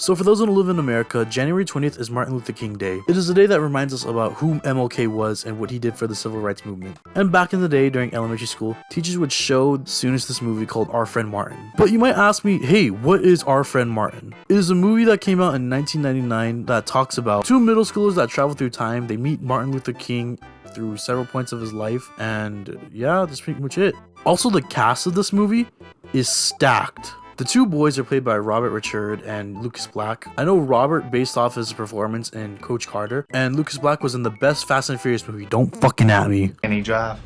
So for those who live in America, January 20th is Martin Luther King Day. It is a day that reminds us about who MLK was and what he did for the civil rights movement. And back in the day during elementary school, teachers would show students this movie called Our Friend Martin. But you might ask me, hey, what is Our Friend Martin? It is a movie that came out in 1999 that talks about two middle schoolers that travel through time. They meet Martin Luther King through several points of his life, and yeah, that's pretty much it. Also, the cast of this movie is stacked. The two boys are played by Robert Richard and Lucas Black. I know Robert based off his performance in Coach Carter, and Lucas Black was in the best Fast and Furious movie. Don't fucking at me. Can he drive?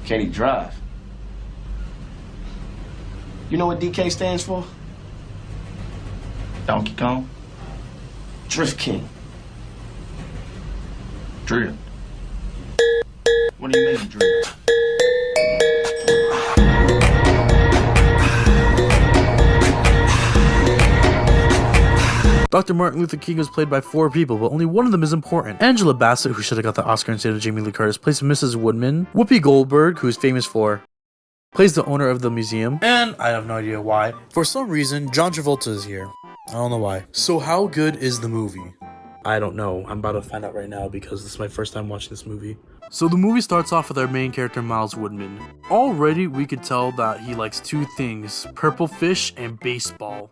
Can he drive? You know what DK stands for? Donkey Kong? Drift King. Drift. What do you mean, drift? Dr. Martin Luther King was played by 4 people, but only one of them is important. Angela Bassett, who should have got the Oscar instead of Jamie Lee Curtis, plays Mrs. Woodman. Whoopi Goldberg, who is famous for, plays the owner of the museum. And I have no idea why. For some reason, John Travolta is here. I don't know why. So how good is the movie? I don't know. I'm about to find out right now because this is my first time watching this movie. So the movie starts off with our main character, Miles Woodman. Already, we could tell that he likes 2 things, purple fish and baseball.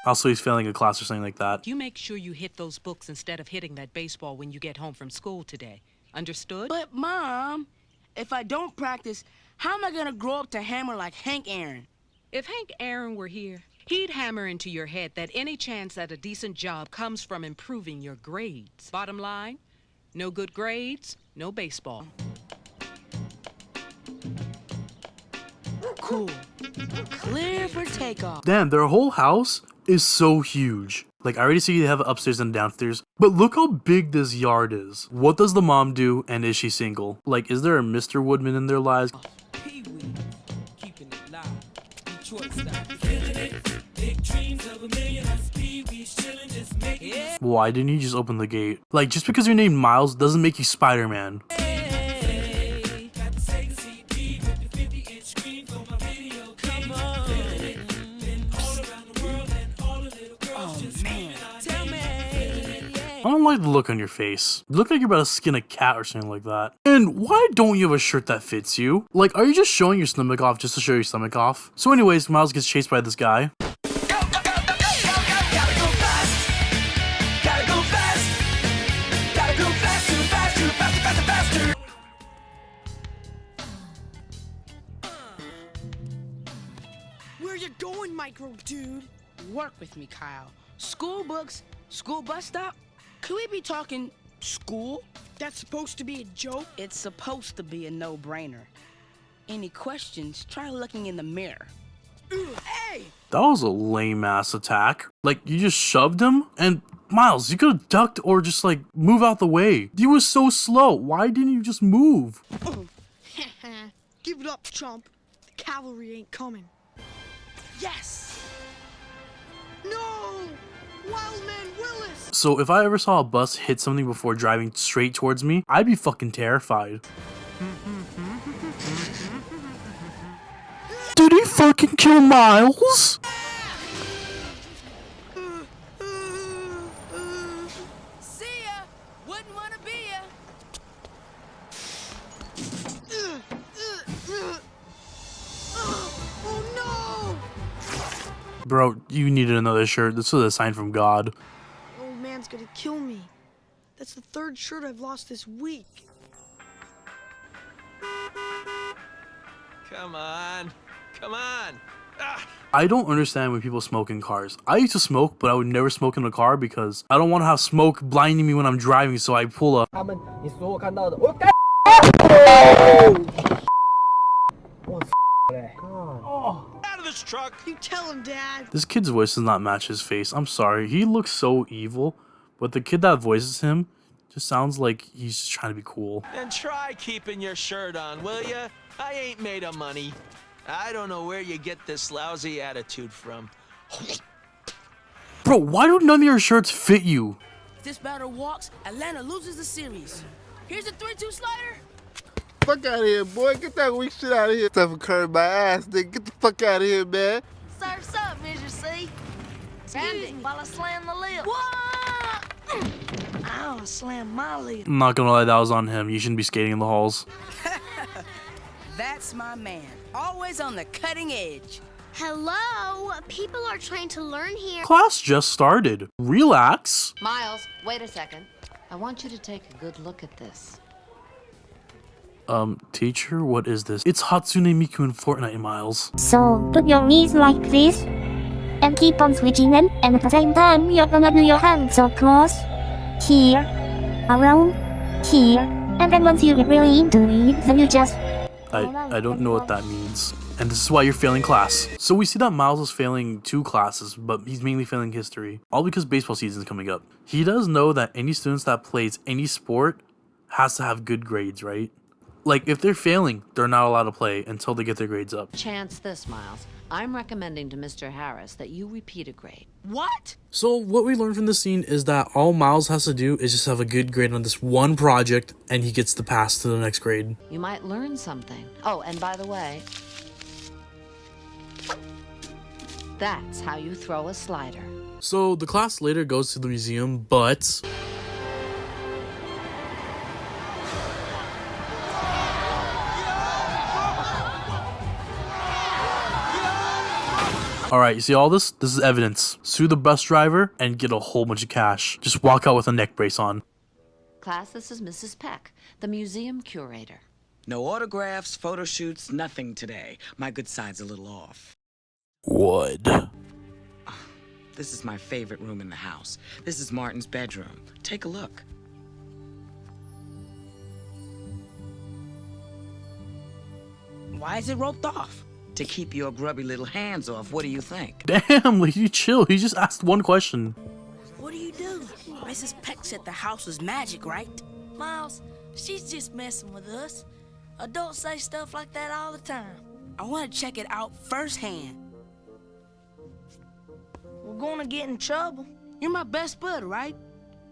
Also, he's failing a class or something like that. You make sure you hit those books instead of hitting that baseball when you get home from school today. Understood? But, Mom, if I don't practice, how am I gonna grow up to hammer like Hank Aaron? If Hank Aaron were here, he'd hammer into your head that any chance at a decent job comes from improving your grades. Bottom line, no good grades, no baseball. Cool. Clear for takeoff. Damn, their whole house is so huge. Like, I already see they have upstairs and downstairs, but look how big this yard is. What does the mom do, and is she single? Like, is there a Mr. Woodman in their lives? Pee-wee, keeping it live. Detroit style. Feeling it. Big dreams of a million. Us Pee-wees chilling, just making it. Why didn't you just open the gate? Like, just because you're named Miles doesn't make you Spider-Man. Hey, got the Sega CD with the 50-inch screen for my video. Come on. Feeling it. Been all around the world and all the little girls just screaming our Tell name. me. I don't like the look on your face. You look like you're about to skin a cat or something like that. And why don't you have a shirt that fits you? Like, are you just showing your stomach off just to show your stomach off? So anyways, Miles gets chased by this guy. Where you going, micro dude? Work with me, Kyle. School books, school bus stop. Could we be talking school? That's supposed to be a joke? It's supposed to be a no-brainer. Any questions, try looking in the mirror. Hey! That was a lame ass attack. Like, you just shoved him? And Miles, you could have ducked or just like move out the way. You was so slow. Why didn't you just move? Give it up, chump. The cavalry ain't coming. Yes! No! Wildman Willis! So if I ever saw a bus hit something before driving straight towards me, I'd be fucking terrified. Did he fucking kill Miles? See ya! Wouldn't wanna be ya! Oh Bro, you needed another shirt. This was a sign from God. no! Old man's gonna kill me. That's the 3rd shirt I've lost this week. Come on. Come on. Ah. I don't understand when people smoke in cars. I used to smoke, but I would never smoke in a car because I don't want to have smoke blinding me when I'm driving, so I pull up. 他们你所有看到的，我干！我嘞！ Out of this truck. You tell him, Dad. This kid's voice does not match his face. I'm sorry. He looks so evil, but the kid that voices him just sounds like he's just trying to be cool. Then try keeping your shirt on, will ya? I ain't made of money. I don't know where you get this lousy attitude from. Bro, why do none of your shirts fit you? If this batter walks, Atlanta loses the series. Here's a 3-2 slider. Fuck out of here, boy. Get that weak shit out of here. Tough and curve my ass, nigga. Get the fuck out of here, man. Surf's up, Mr. C. Excuse me while I slam the lip. What? Ow, I slammed my lip. I'm not gonna lie, that was on him. You shouldn't be skating in the halls. That's my man. Always on the cutting edge. Hello? People are trying to learn here. Class just started. Relax. Miles, wait a second. I want you to take a good look at this. Teacher, what is this? It's Hatsune Miku in Fortnite, Miles. So, put your knees like this. And keep on switching them. And at the same time, you're gonna do your hands so close. Here. Around. Here. And then once you get really into it, then you just... I don't know what that means. And this is why you're failing class. So we see that Miles is failing 2 classes, but he's mainly failing history. All because baseball season is coming up. He does know that any students that plays any sport has to have good grades, right? Like, if they're failing, they're not allowed to play until they get their grades up. Chance this, Miles. I'm recommending to Mr. Harris that you repeat a grade. What? So what we learned from this scene is that all Miles has to do is just have a good grade on this one project, and he gets to pass to the next grade. You might learn something. Oh, and by the way, that's how you throw a slider. So the class later goes to the museum, but... Alright, you see all this? This is evidence. Sue the bus driver and get a whole bunch of cash. Just walk out with a neck brace on. Class, this is Mrs. Peck, the museum curator. No autographs, photo shoots, nothing today. My good side's a little off. What? This is my favorite room in the house. This is Martin's bedroom. Take a look. Why is it roped off? To keep your grubby little hands off. What do you think? Damn, lady, chill. He just asked one question. What do you do? Mrs. Peck said the house was magic, right? Miles, she's just messing with us. Adults say stuff like that all the time. I want to check it out firsthand. We're gonna get in trouble. You're my best bud, right?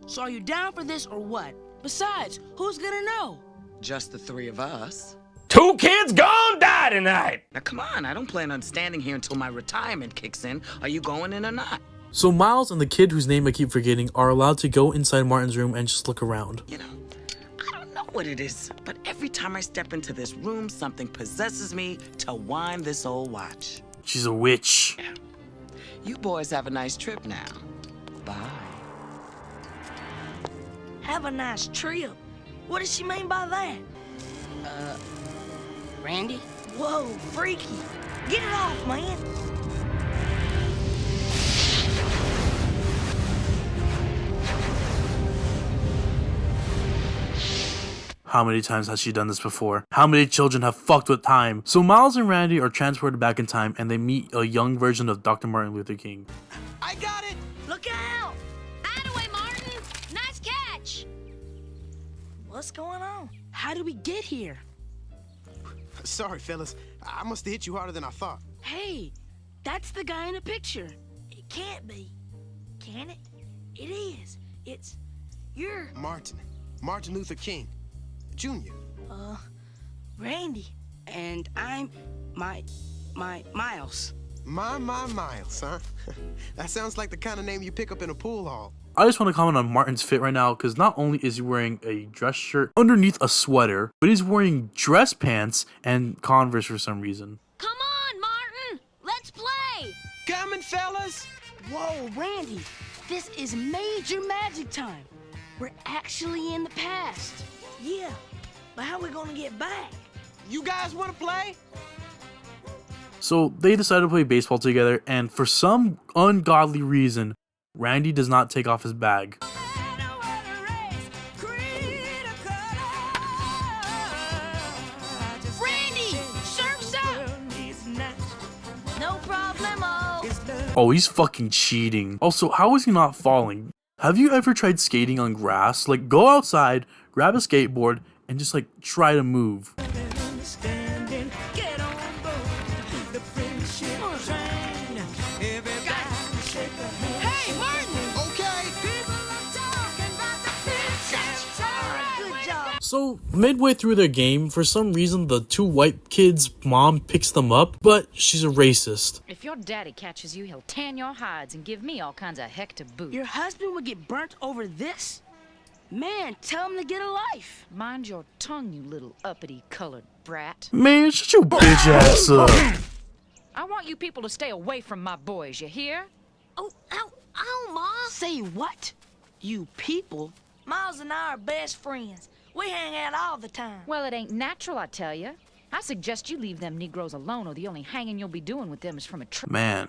So are you down for this or what? Besides, who's gonna know? Just the 3 of us. 2 kids gone die tonight. Now come on, I don't plan on standing here until my retirement kicks in. Are you going in or not? So Miles and the kid whose name I keep forgetting are allowed to go inside Martin's room and just look around. You know, I don't know what it is, but every time I step into this room, something possesses me to wind this old watch. She's a witch. Yeah. You boys have a nice trip now. Bye. Have a nice trip. What does she mean by that? Randy? Whoa, freaky. Get it off, man. How many times has she done this before? How many children have fucked with time? So Miles and Randy are transported back in time and they meet a young version of Dr. Martin Luther King. I got it! Look out! Attaway, Martin! Nice catch! What's going on? How did we get here? Sorry, fellas. I must have hit you harder than I thought. Hey, that's the guy in the picture. It can't be. Can it? It is. You're... Martin Luther King, Jr. Randy. And I'm Miles. My Miles, huh? That sounds like the kind of name you pick up in a pool hall. I just want to comment on Martin's fit right now because not only is he wearing a dress shirt underneath a sweater, but he's wearing dress pants and Converse for some reason. Come on, Martin! Let's play! Coming, fellas! Whoa, Randy, this is major magic time. We're actually in the past. Yeah, but how are we gonna get back? You guys want to play? So they decide to play baseball together, and for some ungodly reason, Randy does not take off his bag. Randy! Surf's up! No problemo! Oh, he's fucking cheating. Also, how is he not falling? Have you ever tried skating on grass? Like, go outside, grab a skateboard, and just, like, try to move. So, midway through their game, for some reason, the two white kids' mom picks them up, but she's a racist. If your daddy catches you, he'll tan your hides and give me all kinds of heck to boot. Your husband would get burnt over this? Man, tell him to get a life. Mind your tongue, you little uppity colored brat. Man, shut your bitch ass up. I want you people to stay away from my boys, you hear? Oh, ow, ow, Ma. Say what? You people? Miles and I are best friends. We hang out all the time. Well, it ain't natural, I tell you. I suggest you leave them Negroes alone, or the only hanging you'll be doing with them is from a tree. Man,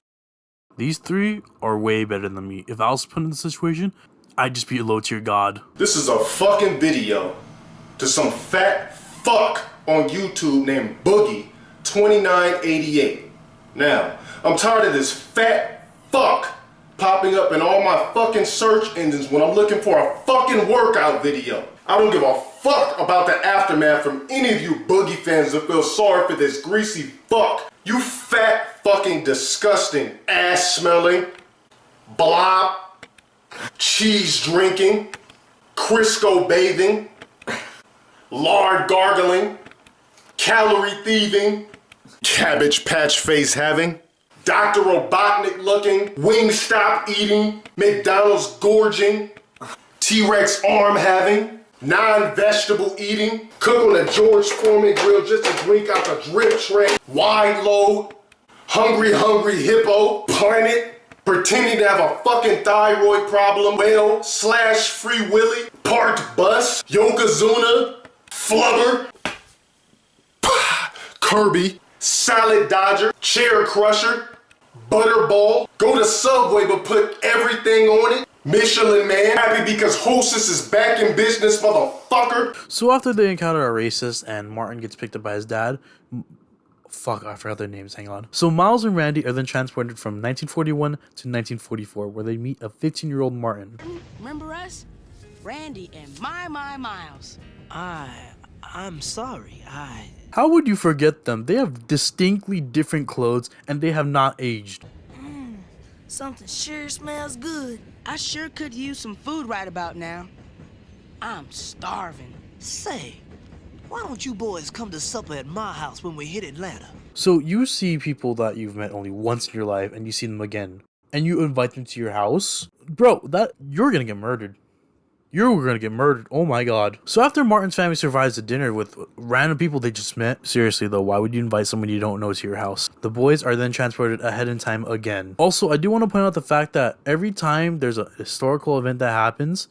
these three are way better than me. If I was put in this situation, I'd just be a low-tier god. This is a fucking video to some fat fuck on YouTube named Boogie2988. Now, I'm tired of this fat fuck popping up in all my fucking search engines when I'm looking for a fucking workout video. I don't give a fuck about the aftermath from any of you Boogie fans that feel sorry for this greasy fuck. You fat fucking disgusting ass smelling, blob, cheese drinking, Crisco bathing, lard gargling, calorie thieving, cabbage patch face having, Dr. Robotnik looking, Wingstop eating, McDonald's gorging, T-Rex arm having, non-vegetable eating, cook on a George Foreman grill just to drink out the drip tray, wide load, hungry hippo, planet, pretending to have a fucking thyroid problem, whale, slash free willy, parked bus, Yokozuna, flubber, Kirby, salad dodger, chair crusher, butterball, go to Subway but put everything on it, Michelin man, happy because Hostess is back in business, motherfucker. So after they encounter a racist and Martin gets picked up by his dad, fuck, I forgot their names, hang on. So Miles and Randy are then transported from 1941 to 1944, where they meet a 15-year-old Martin. Remember us? Randy and my Miles. I'm sorry, How would you forget them? They have distinctly different clothes and they have not aged. Something sure smells good. I sure could use some food right about now. I'm starving. Say, why don't you boys come to supper at my house when we hit Atlanta? So you see people that you've met only once in your life and you see them again and you invite them to your house? Bro, you're gonna get murdered. You're gonna get murdered. Oh my god. So after Martin's family survives a dinner with random people they just met, seriously though, why would you invite someone you don't know to your house? The boys are then transported ahead in time again. Also, I do want to point out the fact that every time there's a historical event that happens,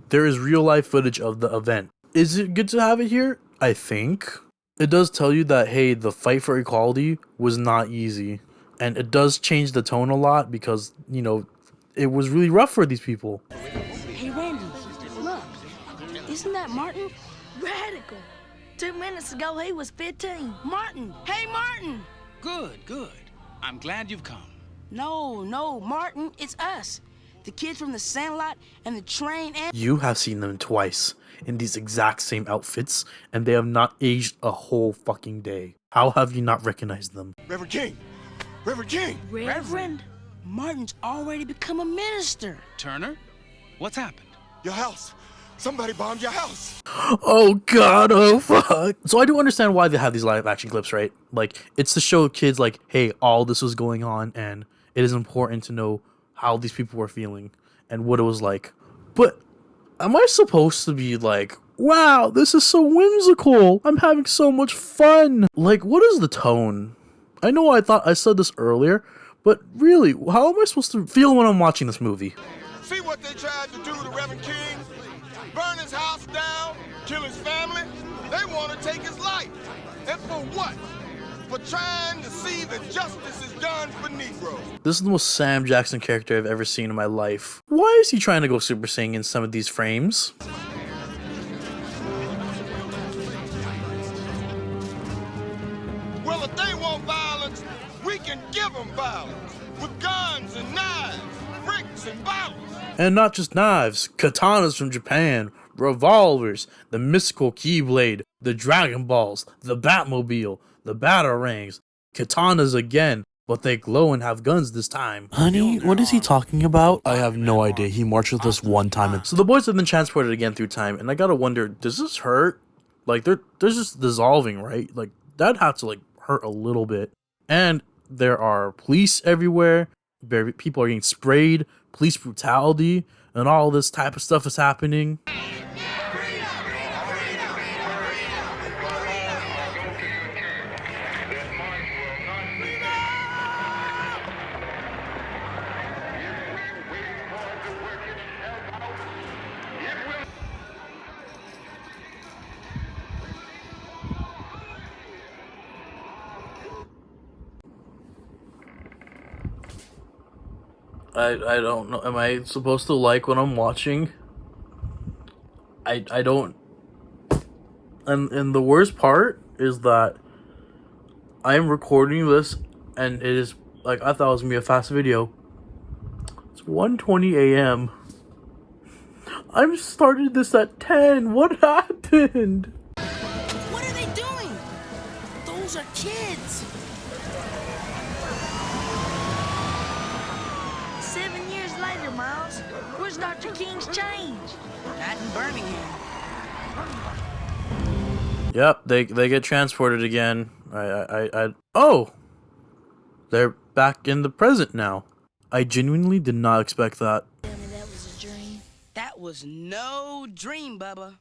there is real life footage of the event. Is it good to have it here? I think. It does tell you that, hey, the fight for equality was not easy. And it does change the tone a lot because, you know, it was really rough for these people. Hey, Randy, look. Isn't that Martin? Radical. 2 minutes ago, he was 15. Martin! Hey, Martin! Good. I'm glad you've come. No, Martin, it's us. The kids from the Sandlot and the train and... You have seen them twice in these exact same outfits, and they have not aged a whole fucking day. How have you not recognized them? Reverend King! Reverend King! Reverend? Martin's already become a minister. Turner, what's happened? Your house. Somebody bombed your house. Oh god, oh fuck. So I do understand why they have these live action clips, right? Like, it's to show kids like, hey, all this was going on and it is important to know how these people were feeling and what it was like. But am I supposed to be like, wow, this is so whimsical, I'm having so much fun? Like, what is the tone? I know I thought I said this earlier, but really, how am I supposed to feel when I'm watching this movie? See what they tried to do to Reverend King? Burn his house down, kill his family. They want to take his life. And for what? For trying to see that justice is done for Negroes. This is the most Sam Jackson character I've ever seen in my life. Why is he trying to go Super Saiyan in some of these frames? Well, if they want violence, we can give them violence. With guns and knives, bricks and bottles. And not just knives, katanas from Japan, revolvers, the mystical Keyblade, the Dragon Balls, the Batmobile, the Batarangs, katanas again, but they glow and have guns this time. Honey, what is he talking about? I have no idea. He marched with us one time. So the boys have been transported again through time, and I gotta wonder, does this hurt? Like they're just dissolving, right? Like that had to like hurt a little bit. And there are police everywhere. People are getting sprayed, police brutality, and all this type of stuff is happening. I don't know. Am I supposed to like what I'm watching? I don't. And the worst part is that I'm recording this and it is like I thought it was gonna be a fast video. It's 1:20 a.m. I started this at 10. What happened? What are they doing? Those are kids. 7 years later, Miles. Where's Dr. King's change? Not in Birmingham. Yep, they get transported again. Oh, they're back in the present now. I genuinely did not expect that. That was a dream. That was no dream, Bubba.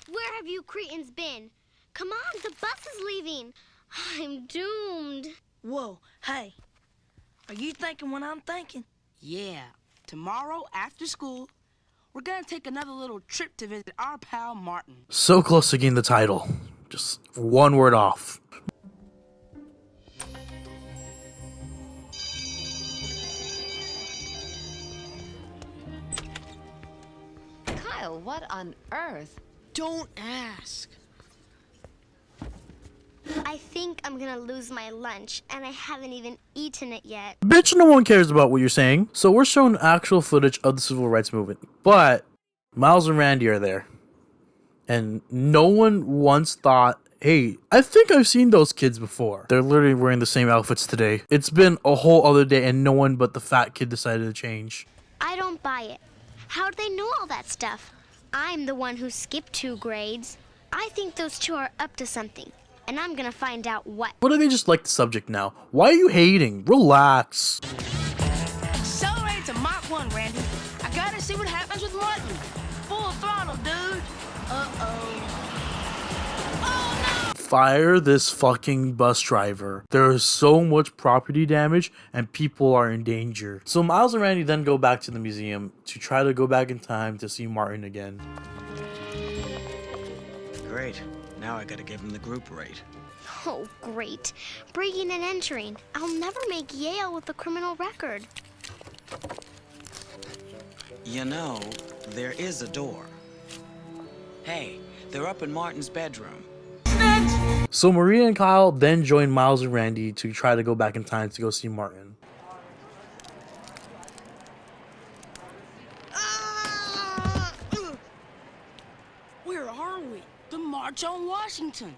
Where have you cretins been? Come on, the bus is leaving. I'm doomed. Whoa, hey. Are you thinking what I'm thinking? Yeah. Tomorrow after school, we're gonna take another little trip to visit our pal Martin. So close to getting the title. Just one word off. Kyle, what on earth? Don't ask. I think I'm gonna lose my lunch, and I haven't even eaten it yet. Bitch, no one cares about what you're saying. So we're showing actual footage of the civil rights movement. But Miles and Randy are there. And no one once thought, hey, I think I've seen those kids before. They're literally wearing the same outfits today. It's been a whole other day and no one but the fat kid decided to change. I don't buy it. How do they know all that stuff? I'm the one who skipped 2 grades. I think those two are up to something. And I'm gonna find out what. What do they just like the subject now? Why are you hating? Relax. Accelerate to Mach 1, Randy. I gotta see what happens with Martin. Full throttle, dude. Uh-oh. Oh, no! Fire this fucking bus driver. There is so much property damage and people are in danger. So Miles and Randy then go back to the museum to try to go back in time to see Martin again. Great. Now I gotta give him the group rate. Oh, great. Breaking and entering. I'll never make Yale with a criminal record. You know, there is a door. Hey, they're up in Martin's bedroom. So Maria and Kyle then join Miles and Randy to try to go back in time to go see Martin. Where are we? The March on Washington.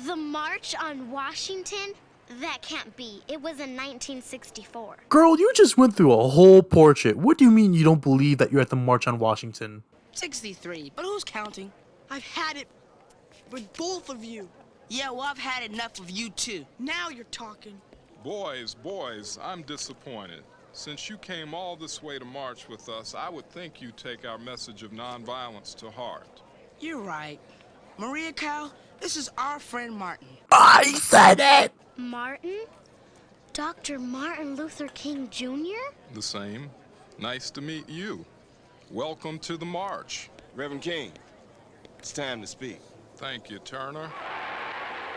The March on Washington? That can't be. It was in 1964. Girl, you just went through a whole portrait. What do you mean you don't believe that you're at the March on Washington? 63, but who's counting? I've had it with both of you. Yeah, well, I've had enough of you too. Now you're talking. Boys, I'm disappointed. Since you came all this way to march with us, I would think you'd take our message of nonviolence to heart. You're right. Maria, Kyle, this is our friend Martin. I said it! Martin? Dr. Martin Luther King Jr.? The same. Nice to meet you. Welcome to the march. Reverend King, it's time to speak. Thank you, Turner.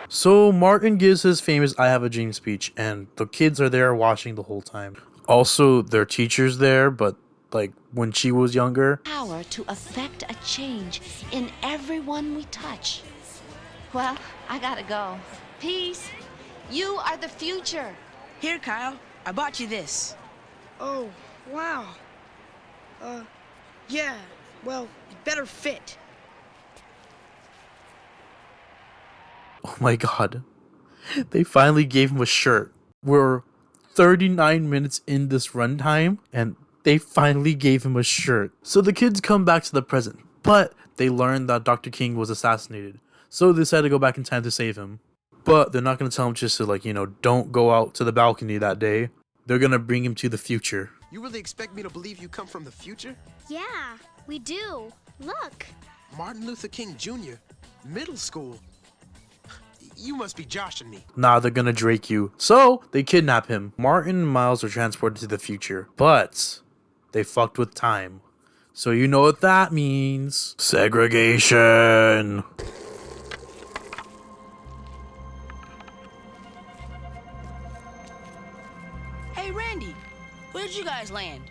So Martin gives his famous I Have a Dream speech, and the kids are there watching the whole time. Also, their teacher's there, but like when she was younger. Power to affect a change in everyone we touch. Well, I gotta go. Peace. You are the future. Here, Kyle, I bought you this. Oh, wow. Yeah, well, it better fit. Oh my god. They finally gave him a shirt. We're 39 minutes in this runtime, and they finally gave him a shirt. So the kids come back to the present, but they learn that Dr. King was assassinated. So they decided to go back in time to save him. But they're not going to tell him just to, like, you know, don't go out to the balcony that day. They're going to bring him to the future. You really expect me to believe you come from the future? Yeah, we do. Look. Martin Luther King Jr., middle school. You must be joshing me. Nah, they're gonna Drake you. So, they kidnap him. Martin and Miles are transported to the future. But, they fucked with time. So you know what that means. Segregation. Hey, Randy, where did you guys land?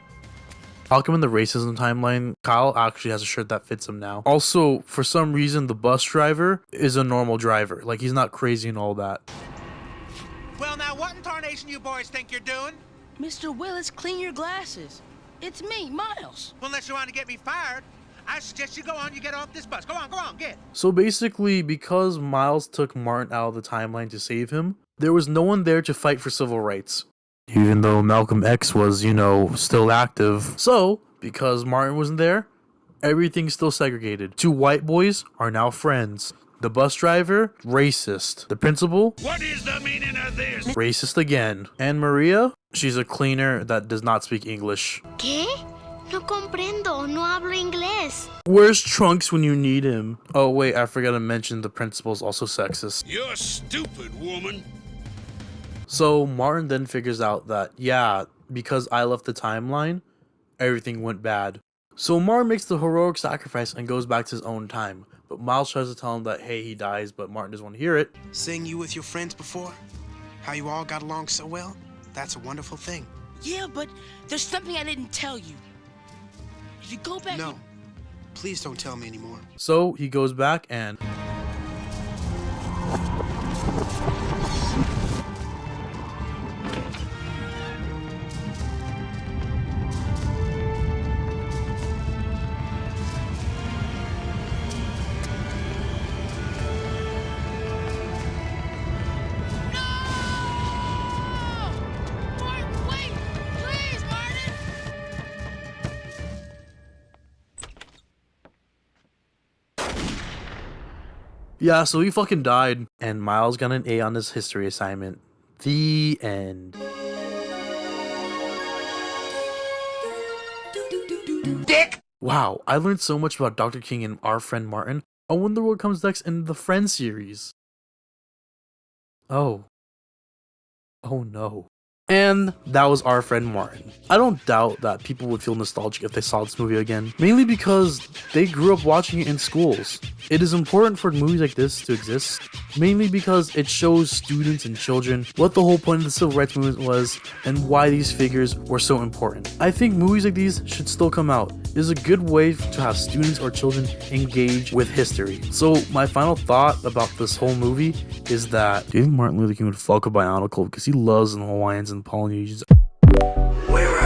How come in the racism timeline, Kyle actually has a shirt that fits him now? Also, for some reason, the bus driver is a normal driver. Like, he's not crazy and all that. Well, now, what in tarnation you boys think you're doing? Mr. Willis, clean your glasses. It's me, Miles. Well, unless you want to get me fired, I suggest you go on, you get off this bus. Go on, get. So basically, because Miles took Martin out of the timeline to save him, there was no one there to fight for civil rights. Even though Malcolm X was, you know, still active. So, because Martin wasn't there, everything's still segregated. Two white boys are now friends. The bus driver, racist. The principal, what is the meaning of this? Racist again. And Maria, she's a cleaner that does not speak English. ¿Qué? No comprendo. No hablo inglés. Where's Trunks when you need him? Oh wait, I forgot to mention the principal's also sexist. You're stupid, woman. So Martin then figures out that, yeah, because I left the timeline, everything went bad. So Martin makes the heroic sacrifice and goes back to his own time. But Miles tries to tell him that, hey, he dies, but Martin doesn't want to hear it. Seeing you with your friends before, how you all got along so well, that's a wonderful thing. Yeah, but there's something I didn't tell you. If you go back... No. Please don't tell me anymore. So he goes back and... Yeah, so he fucking died. And Miles got an A on his history assignment. The end. Dick! Wow, I learned so much about Dr. King and our friend Martin. I wonder what comes next in the Friends series. Oh. Oh no. And that was Our Friend Martin. I don't doubt that people would feel nostalgic if they saw this movie again, mainly because they grew up watching it in schools. It is important for movies like this to exist, mainly because it shows students and children what the whole point of the civil rights movement was and why these figures were so important. I think movies like these should still come out. It is a good way to have students or children engage with history. So my final thought about this whole movie is that, do you think Martin Luther King would fuck a Bionicle because he loves the Hawaiians and Polynesians? Where